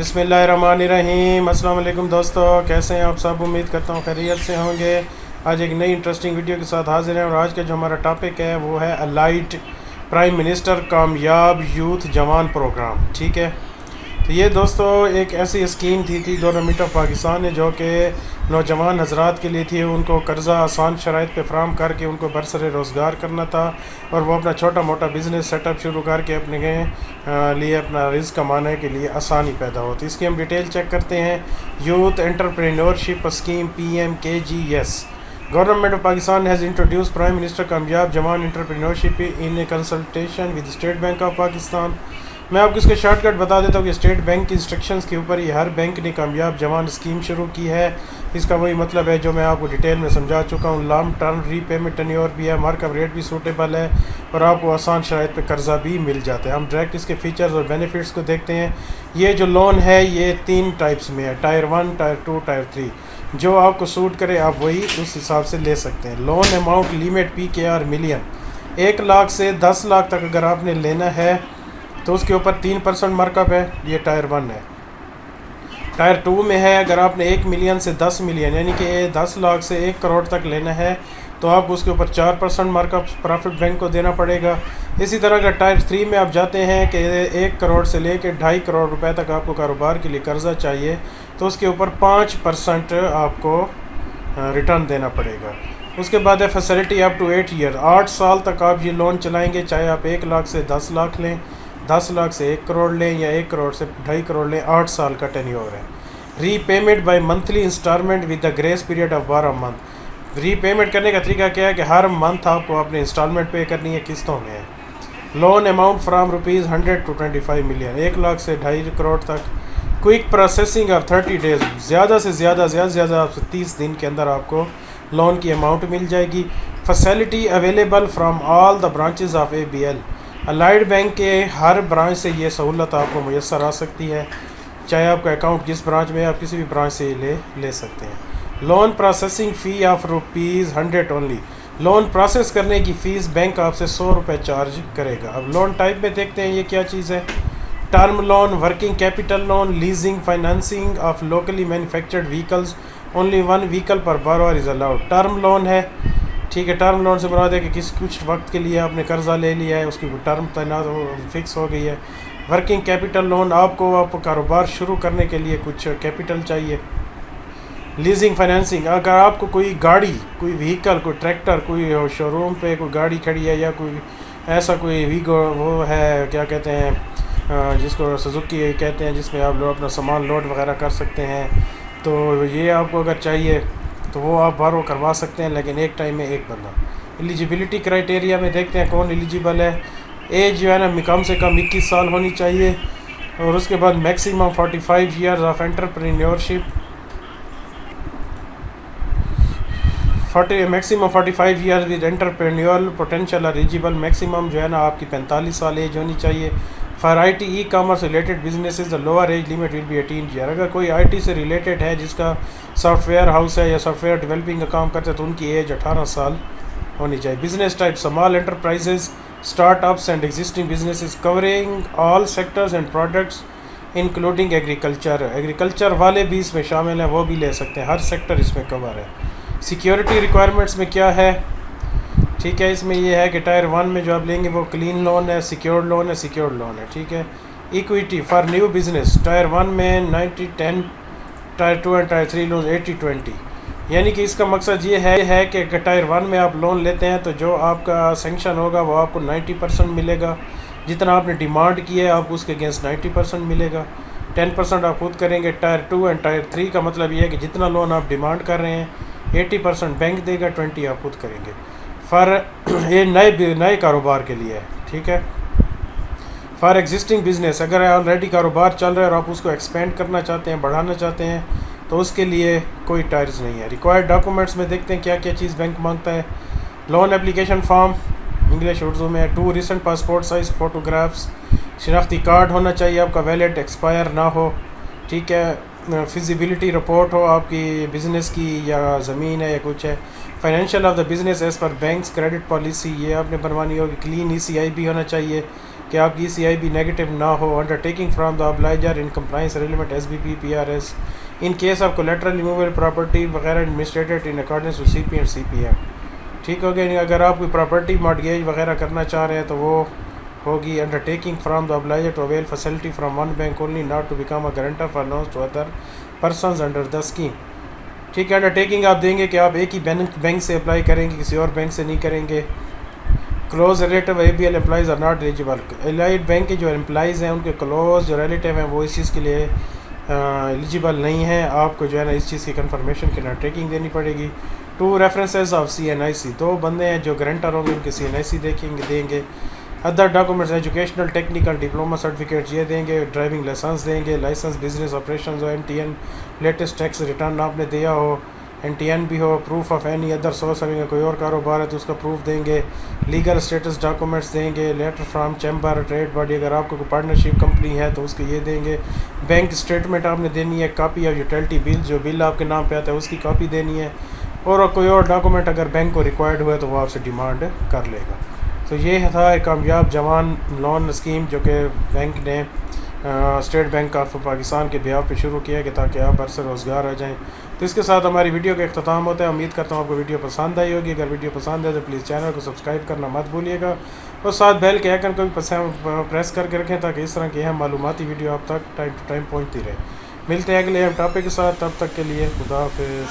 بسم اللہ الرحمن الرحیم۔ السلام علیکم دوستو، کیسے ہیں آپ سب؟ امید کرتا ہوں خیریت سے ہوں گے۔ آج ایک نئی انٹرسٹنگ ویڈیو کے ساتھ حاضر ہیں، اور آج کا جو ہمارا ٹاپک ہے وہ ہے الائٹ پرائم منسٹر کامیاب یوتھ جوان پروگرام۔ ٹھیک ہے، تو یہ دوستو ایک ایسی اسکیم تھی گورنمنٹ آف پاکستان نے، جو کہ نوجوان حضرات کے لیے تھی۔ ان کو قرضہ آسان شرائط پہ فراہم کر کے ان کو برسر روزگار کرنا تھا، اور وہ اپنا چھوٹا موٹا بزنس سیٹ اپ شروع کر کے اپنے لیے اپنا رزق کمانے کے لیے آسانی پیدا ہوتی۔ اس کی ہم ڈیٹیل چیک کرتے ہیں۔ Youth entrepreneurship scheme PMKGS۔ Government of Pakistan has introduce prime minister کامیاب جوان entrepreneurship in a consultation with state bank of Pakistan. میں آپ کو اس کا شارٹ کٹ بتا دیتا ہوں کہ اسٹیٹ بینک کی انسٹرکشنز کے اوپر یہ ہر بینک نے کامیاب جوان اسکیم شروع کی ہے۔ اس کا وہی مطلب ہے جو میں آپ کو ڈیٹیل میں سمجھا چکا ہوں۔ لانگ ٹرم ری پیمنٹ ٹینیور بھی ہے، مارک اپ ریٹ بھی سوٹیبل ہے، اور آپ کو آسان شرائط پہ قرضہ بھی مل جاتا ہے۔ ہم ڈائریکٹ اس کے فیچرز اور بینیفٹس کو دیکھتے ہیں۔ یہ جو لون ہے یہ 3 ٹائپس میں ہے، ٹائر 1، ٹائر 2، ٹائر 3۔ جو آپ کو سوٹ کرے آپ وہی اس حساب سے لے سکتے ہیں۔ Loan amount limit PKR million, 1 lakh سے 10 لاکھ تک اگر آپ نے لینا ہے تو اس کے اوپر 3% مارک اپ ہے۔ یہ ٹائر 1 ہے۔ ٹائر 2 میں ہے، اگر آپ نے 1 ملین سے 10 ملین یعنی کہ 10 لاکھ سے 1 کروڑ تک لینا ہے تو آپ کو اس کے اوپر 4% مارک اپ پرافٹ بینک کو دینا پڑے گا۔ اسی طرح اگر ٹائر 3 میں آپ جاتے ہیں کہ 1 کروڑ سے لے کے 2.5 کروڑ روپے تک آپ کو کاروبار کے لیے قرضہ چاہیے، تو اس کے اوپر 5% آپ کو ریٹرن دینا پڑے گا۔ اس کے بعد ہے فیسلٹی اپ ٹو 8 ایئر، 8 سال تک آپ یہ لون چلائیں گے، چاہے آپ 1 لاکھ سے 10 لاکھ لیں، 10 لاکھ سے 1 کروڑ لیں، یا 1 کروڑ سے 2.5 کروڑ لیں، 8 سال کا ٹینیور ہے۔ Repayment by monthly installment with the grace period of 12 month. Repayment کرنے کا طریقہ کیا ہے کہ ہر منتھ آپ کو اپنے انسٹالمنٹ پے کرنی ہے، قسطوں میں ہے۔ Loan amount from ₹100 to 25 million, 1 lakh سے 2.5 کروڑ تک۔ کوئک پروسیسنگ آف 30 ڈیز، زیادہ سے زیادہ آپ سے 30 دن کے اندر آپ کو لون کی اماؤنٹ مل جائے گی۔ Facility available from all the branches of ABL، allied bank کے ہر برانچ سے یہ سہولت آپ کو میسر آ سکتی ہے، چاہے آپ کا اکاؤنٹ جس برانچ میں ہے آپ کسی بھی برانچ سے یہ لے سکتے ہیں۔ Loan processing fee of ₹100 only, loan process کرنے کی فیس بینک آپ سے ₹100 چارج کرے گا۔ اب لون ٹائپ میں دیکھتے ہیں یہ کیا چیز ہے۔ Term loan, working capital loan, leasing, financing of locally manufactured vehicles, only 1 vehicle per بارور is allowed. Term loan ہے، ٹھیک ہے، ٹرم لون سے مراد ہے کہ کچھ وقت کے لیے آپ نے قرضہ لے لیا ہے، اس کی ٹرم تعینات فکس ہو گئی ہے۔ ورکنگ کیپٹل لون، آپ کو کاروبار شروع کرنے کے لیے کچھ کیپٹل چاہیے۔ لیزنگ فائنانسنگ، اگر آپ کو کوئی گاڑی، کوئی وہیکل، کوئی ٹریکٹر، کوئی شو روم پہ کوئی گاڑی کھڑی ہے، یا کوئی ایسا کوئی وہ ہے کیا کہتے ہیں جس کو سزوکی کہتے ہیں، جس میں آپ اپنا سامان لوڈ وغیرہ کر سکتے ہیں، تو یہ آپ کو اگر چاہیے تو وہ آپ بارو کروا سکتے ہیں، لیکن ایک ٹائم میں ایک بندہ۔ ایلیجیبلٹی کرائٹیریا میں دیکھتے ہیں کون ایلیجیبل ہے۔ ایج جو ہے نا کم سے کم 21 سال ہونی چاہیے، اور اس کے بعد maximum 45 years of entrepreneurship, maximum 45 years with entrepreneurial potential اور ایلیجیبل، میکسیمم جو ہے نا آپ کی 45 سال ایج ہونی چاہیے۔ For IT e commerce related businesses the lower age limit will be 18 year, اگر کوئی IT سے ریلیٹڈ ہے جس کا سافٹ ویئر ہاؤس ہے یا سافٹ ویئر ڈیولپنگ کا کام کرتے ہیں تو ان کی ایج 18 سال ہونی چاہیے۔ Business type, small enterprises, start ups and existing businesses covering all sectors and products including agriculture, agriculture والے بھی اس میں شامل ہیں، وہ بھی لے سکتے ہیں، ہر سیکٹر اس میں کور ہے۔ سیکیورٹی ریکوائرمنٹس میں کیا ہے، ٹھیک ہے، اس میں یہ ہے کہ ٹائر 1 میں جو آپ لیں گے وہ کلین لون ہے، سیکیورڈ لون ہے، ٹھیک ہے۔ Equity for new business, tier 1 میں 90-10، ٹائر 2 اینڈ ٹائر 3 لون 80-20، یعنی کہ اس کا مقصد یہ ہے کہ اگر ٹائر 1 میں آپ لون لیتے ہیں تو جو آپ کا سینکشن ہوگا وہ آپ کو 90% ملے گا، جتنا آپ نے ڈیمانڈ کی ہے آپ کو اس کے اگینسٹ 90% ملے گا، 10% آپ خود کریں گے۔ ٹائر 2 اینڈ ٹائر 3 کا مطلب یہ ہے کہ جتنا لون آپ ڈیمانڈ کر رہے ہیں 80% بینک دے گا، 20 آپ خود کریں گے۔ یہ نئے کاروبار کے لیے ہے، ٹھیک ہے۔ فار ایگزسٹنگ بزنس، اگر آلریڈی کاروبار چل رہا ہے اور آپ اس کو ایکسپینڈ کرنا چاہتے ہیں، بڑھانا چاہتے ہیں، تو اس کے لیے کوئی ٹائرز نہیں ہے۔ ریکوائرڈ ڈاکومنٹس میں دیکھتے ہیں کیا کیا چیز بینک مانگتا ہے۔ Loan application form, English Urdu میں، 2 ریسنٹ پاسپورٹ سائز فوٹوگرافس، شناختی کارڈ ہونا چاہیے آپ کا ویلڈ، ایکسپائر نہ ہو، ٹھیک ہے۔ فیزیبلٹی رپورٹ ہو آپ کی بزنس کی یا زمین ہے یا کچھ ہے. Financial of the business as per banks credit policy یہ آپ نے بنوانی ہوگی. کلین ECIB ہونا چاہیے کہ آپ کی ECIB نیگیٹو نہ ہو. Undertaking from the obligor in compliance relevant SBP PRS in case of collateral removal property وغیرہ administered in accordance to CP and CPM. ٹھیک ہو گیا. اگر آپ کوئی پراپرٹی مارگیج وغیرہ کرنا چاہ رہے ہیں تو وہ ہوگی undertaking from the obligor to avail facility from one bank only not to become a guarantor for loans to other persons under the scheme. ٹھیک ہے. انڈر ٹیکنگ آپ دیں گے کہ آپ ایک ہی بینک سے اپلائی کریں گے, کسی اور بینک سے نہیں کریں گے. Close relative ABL employees are not eligible. Allied bank کے جو امپلائیز ہیں ان کے کلوز جو ریلیٹیو ہیں وہ اس چیز کے لیے ایلیجیبل نہیں ہیں. آپ کو جو ہے نا اس چیز کی کنفرمیشن کی انڈر ٹیکنگ دینی پڑے گی. 2 ریفرنسز آف CNIC 2 بندے ہیں جو گارنٹر ہوں گے, ان کے CNIC دیں گے. Other documents educational technical diploma certificate یہ دیں گے. ڈرائیونگ لائسنس دیں گے. لائسنس بزنس آپریشنز ہو. NTN لیٹسٹ ٹیکس ریٹرن آپ نے دیا ہو, NTN بھی ہو. Proof of any other source اگر کوئی اور کاروبار ہے تو اس کا پروف دیں گے. لیگل اسٹیٹس ڈاکومنٹس دیں گے. Letter from chamber trade body اگر آپ کو کوئی پارٹنرشپ کمپنی ہے تو اس کے یہ دیں گے. بینک اسٹیٹمنٹ آپ نے دینی ہے. کاپی آف یوٹیلٹی بل جو بل آپ کے نام پہ آتا ہے اس کی کاپی دینی ہے. اور کوئی اور ڈاکومنٹ اگر بینک کو ریکوائرڈ ہوا ہے تو وہ آپ سے ڈیمانڈ کر لے گا. تو یہ تھا ایک کامیاب جوان لون اسکیم جو کہ بینک نے اسٹیٹ بینک آف پاکستان کے بیہاف پہ شروع کیا ہے کہ تاکہ آپ عرصے روزگار آ جائیں. تو اس کے ساتھ ہماری ویڈیو کا اختتام ہوتا ہے. امید کرتا ہوں آپ کو ویڈیو پسند آئی ہوگی. اگر ویڈیو پسند ہے تو پلیز چینل کو سبسکرائب کرنا مت بھولیے گا, اور ساتھ بیل کے آئیکن کو بھی پریس کر کے رکھیں تاکہ اس طرح کی اہم معلوماتی ویڈیو آپ تک ٹائم ٹو ٹائم پہنچتی رہے. ملتے ہیں اگلے اہم ٹاپک کے ساتھ. تب تک کے لیے خدا حافظ.